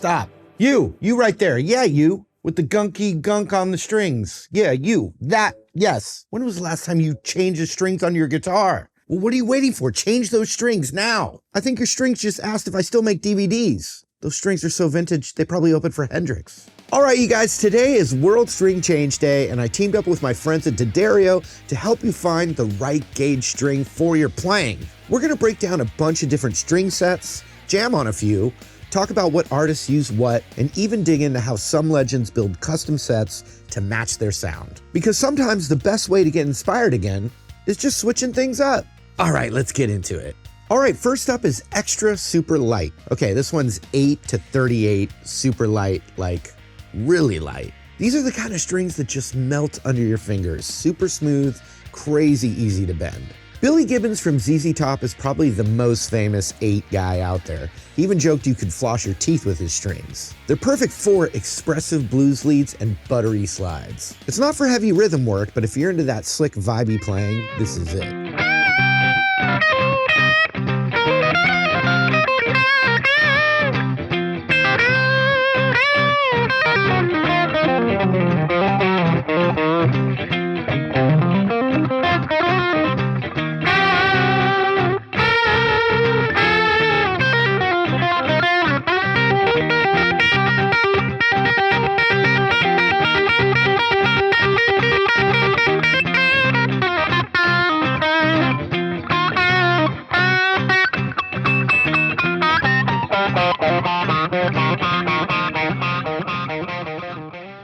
stop. You right there. Yeah, you. With the gunky gunk on the strings. Yeah, you. That, yes. When was the last time you changed the strings on your guitar? Well, what are you waiting for? Change those strings now. I think your strings just asked if I still make DVDs. Those strings are so vintage, they probably opened for Hendrix. All right, you guys, today is World String Change Day, and I teamed up with my friends at D'Addario to help you find the right gauge string for your playing. We're gonna break down a bunch of different string sets, jam on a few, talk about what artists use what, and even dig into how some legends build custom sets to match their sound. Because sometimes the best way to get inspired again is just switching things up. All right, let's get into it. All right, first up is Extra Super Light. Okay, this one's 8 to 38, super light, like really light. These are the kind of strings that just melt under your fingers. Super smooth, crazy easy to bend. Billy Gibbons from ZZ Top is probably the most famous 8 guy out there. He even joked you could floss your teeth with his strings. They're perfect for expressive blues leads and buttery slides. It's not for heavy rhythm work, but if you're into that slick, vibey playing, this is it.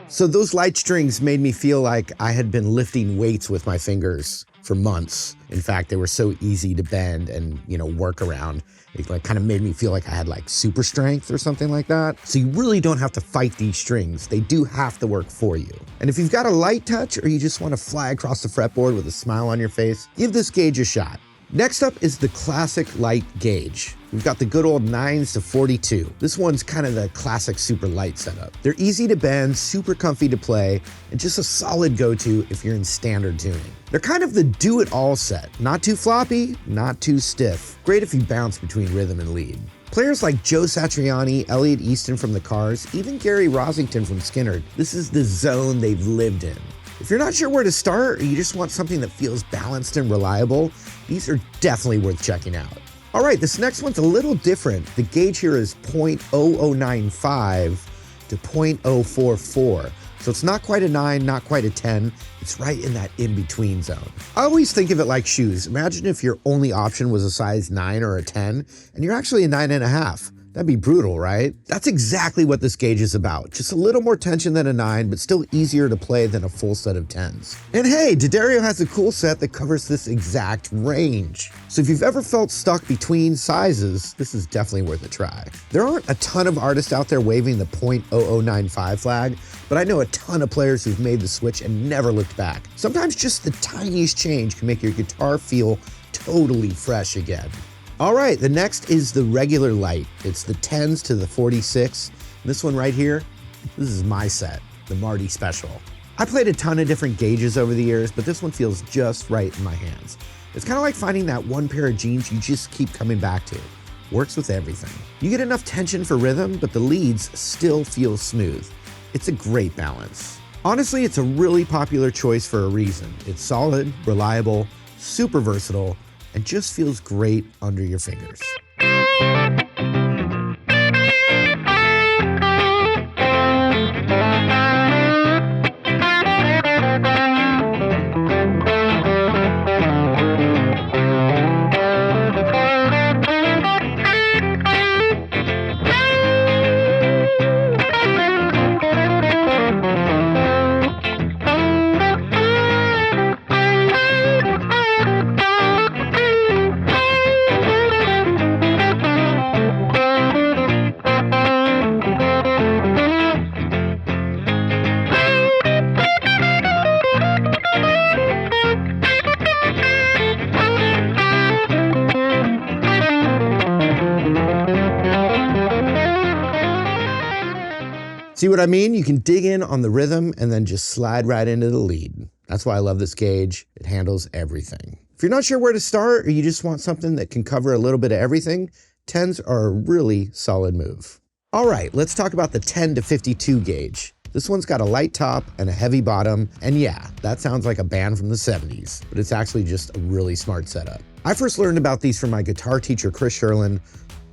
So those light strings made me feel like I had been lifting weights with my fingers for months. In fact, they were so easy to bend and, work around. It kind of made me feel like I had super strength or something like that. So you really don't have to fight these strings. They do have to work for you. And if you've got a light touch or you just want to fly across the fretboard with a smile on your face, give this gauge a shot. Next up is the classic light gauge. We've got the good old 9s to 42. This one's kind of the classic super light setup. They're easy to bend, super comfy to play, and just a solid go-to if you're in standard tuning. They're kind of the do-it-all set. Not too floppy, not too stiff. Great if you bounce between rhythm and lead. Players like Joe Satriani, Elliot Easton from the Cars, even Gary Rosington from Skynyrd, this is the zone they've lived in. If you're not sure where to start or you just want something that feels balanced and reliable, these are definitely worth checking out. All right, this next one's a little different. The gauge here is .0095 to .044. So it's not quite a 9, not quite a 10. It's right in that in-between zone. I always think of it like shoes. Imagine if your only option was a size 9 or a 10, and you're actually a 9.5. That'd be brutal, right? That's exactly what this gauge is about. Just a little more tension than a 9, but still easier to play than a full set of 10s. And hey, D'Addario has a cool set that covers this exact range. So if you've ever felt stuck between sizes, this is definitely worth a try. There aren't a ton of artists out there waving the .0095 flag, but I know a ton of players who've made the switch and never looked back. Sometimes just the tiniest change can make your guitar feel totally fresh again. All right, the next is the regular light. It's the 10s to the 46. This one right here, this is my set, the Marty Special. I played a ton of different gauges over the years, but this one feels just right in my hands. It's kind of like finding that one pair of jeans you just keep coming back to. Works with everything. You get enough tension for rhythm, but the leads still feel smooth. It's a great balance. Honestly, it's a really popular choice for a reason. It's solid, reliable, super versatile, and just feels great under your fingers. See what I mean? You can dig in on the rhythm and then just slide right into the lead. That's why I love this gauge. It handles everything. If you're not sure where to start or you just want something that can cover a little bit of everything, 10s are a really solid move. All right, let's talk about the 10 to 52 gauge. This one's got a light top and a heavy bottom, and yeah, that sounds like a band from the 70s, but it's actually just a really smart setup. I first learned about these from my guitar teacher, Chris Sherlin,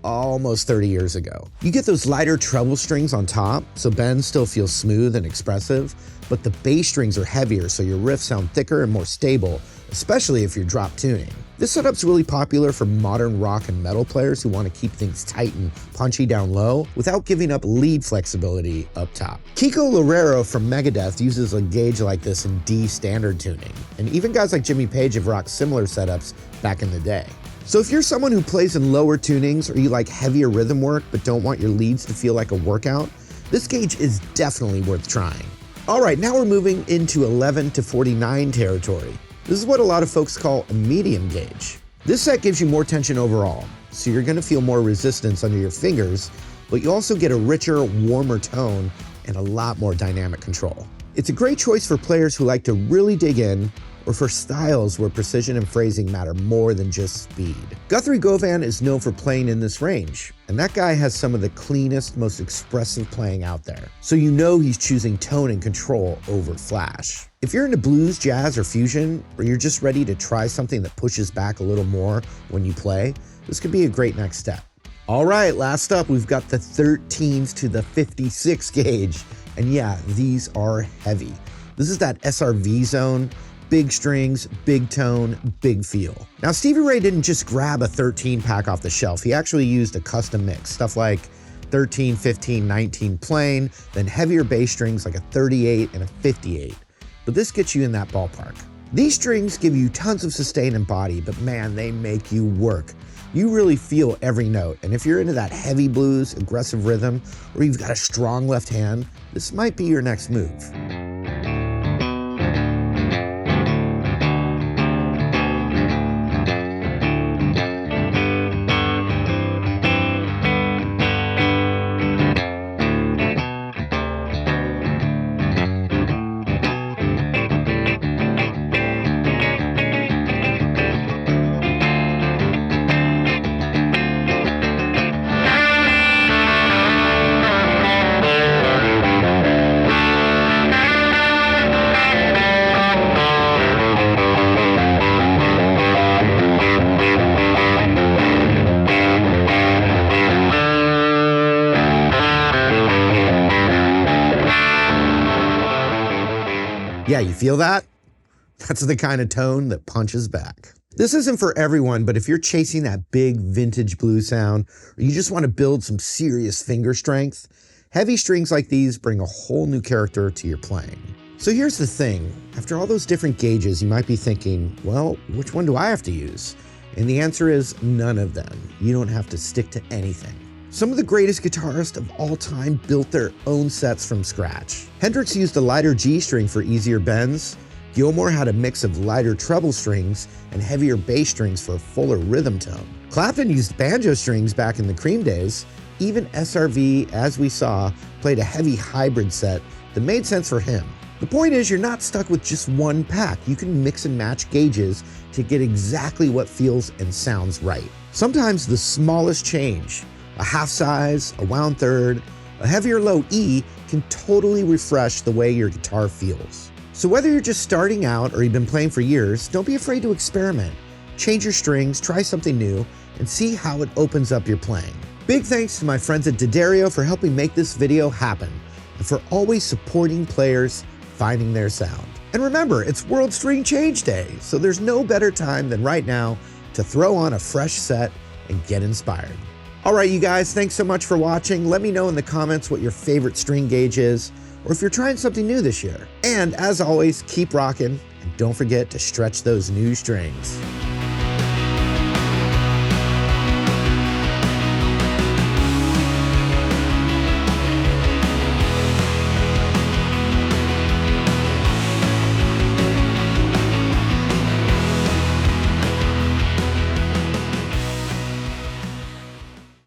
almost 30 years ago. You get those lighter treble strings on top, so bends still feel smooth and expressive, but the bass strings are heavier, so your riffs sound thicker and more stable, especially if you're drop tuning. This setup's really popular for modern rock and metal players who want to keep things tight and punchy down low without giving up lead flexibility up top. Kiko Loureiro from Megadeth uses a gauge like this in D standard tuning, and even guys like Jimmy Page have rocked similar setups back in the day. So if you're someone who plays in lower tunings or you like heavier rhythm work but don't want your leads to feel like a workout, this gauge is definitely worth trying. All right, now we're moving into 11 to 49 territory. This is what a lot of folks call a medium gauge. This set gives you more tension overall, so you're gonna feel more resistance under your fingers, but you also get a richer, warmer tone and a lot more dynamic control. It's a great choice for players who like to really dig in, or for styles where precision and phrasing matter more than just speed. Guthrie Govan is known for playing in this range, and that guy has some of the cleanest, most expressive playing out there. So you know he's choosing tone and control over flash. If you're into blues, jazz, or fusion, or you're just ready to try something that pushes back a little more when you play, this could be a great next step. All right, last up, we've got the 13s to the 56 gauge. And yeah, these are heavy. This is that SRV zone. Big strings, big tone, big feel. Now, Stevie Ray didn't just grab a 13 pack off the shelf. He actually used a custom mix, stuff like 13, 15, 19 plain, then heavier bass strings like a 38 and a 58. But this gets you in that ballpark. These strings give you tons of sustain and body, but man, they make you work. You really feel every note, and if you're into that heavy blues, aggressive rhythm, or you've got a strong left hand, this might be your next move. Yeah, you feel that? That's the kind of tone that punches back. This isn't for everyone, but if you're chasing that big vintage blues sound, or you just want to build some serious finger strength, heavy strings like these bring a whole new character to your playing. So here's the thing, after all those different gauges, you might be thinking, well, which one do I have to use? And the answer is none of them. You don't have to stick to anything. Some of the greatest guitarists of all time built their own sets from scratch. Hendrix used a lighter G string for easier bends. Gilmour had a mix of lighter treble strings and heavier bass strings for a fuller rhythm tone. Clapton used banjo strings back in the Cream days. Even SRV, as we saw, played a heavy hybrid set that made sense for him. The point is, you're not stuck with just one pack. You can mix and match gauges to get exactly what feels and sounds right. Sometimes the smallest change, a half size, a wound third, a heavier low E can totally refresh the way your guitar feels. So whether you're just starting out or you've been playing for years, don't be afraid to experiment. Change your strings, try something new, and see how it opens up your playing. Big thanks to my friends at D'Addario for helping make this video happen, and for always supporting players finding their sound. And remember, it's World String Change Day, so there's no better time than right now to throw on a fresh set and get inspired. All right, you guys, thanks so much for watching. Let me know in the comments what your favorite string gauge is, or if you're trying something new this year. And as always, keep rocking, and don't forget to stretch those new strings.